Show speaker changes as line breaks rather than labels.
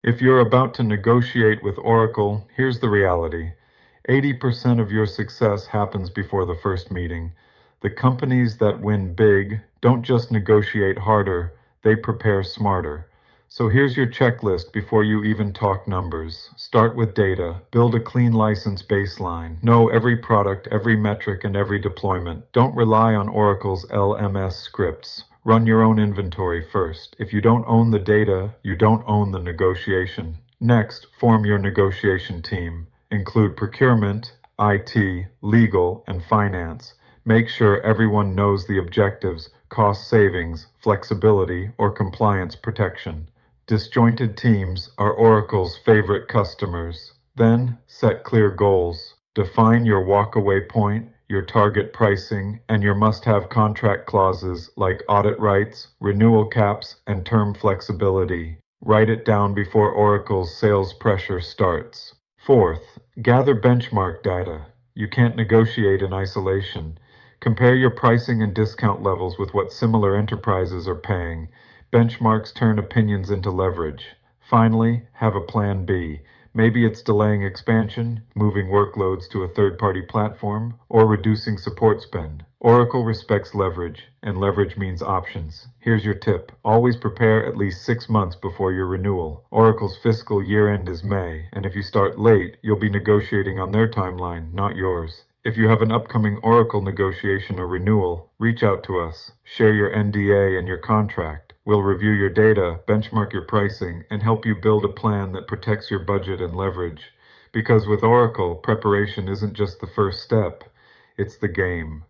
If you're about to negotiate with Oracle, here's the reality. 80% of your success happens before the first meeting. The companies that win big don't just negotiate harder, they prepare smarter. So here's your checklist before you even talk numbers. Start with data. Build a clean license baseline. Know every product, every metric, and every deployment. Don't rely on Oracle's LMS scripts. Run your own inventory first. If you don't own the data, you don't own the negotiation. Next, form your negotiation team. Include procurement, IT, legal, and finance. Make sure everyone knows the objectives, cost savings, flexibility, or compliance protection. Disjointed teams are Oracle's favorite customers. Then, set clear goals. Define your walkaway point, your target pricing, and your must-have contract clauses like audit rights, renewal caps, and term flexibility. Write it down before Oracle's sales pressure starts. Fourth, gather benchmark data. You can't negotiate in isolation. Compare your pricing and discount levels with what similar enterprises are paying. Benchmarks turn opinions into leverage. Finally, have a plan B. Maybe it's delaying expansion, moving workloads to a third-party platform, or reducing support spend. Oracle respects leverage, and leverage means options. Here's your tip. Always prepare at least 6 months before your renewal. Oracle's fiscal year-end is May, and if you start late, you'll be negotiating on their timeline, not yours. If you have an upcoming Oracle negotiation or renewal, reach out to us. Share your NDA and your contract. We'll review your data, benchmark your pricing, and help you build a plan that protects your budget and leverage. Because with Oracle, preparation isn't just the first step, it's the game.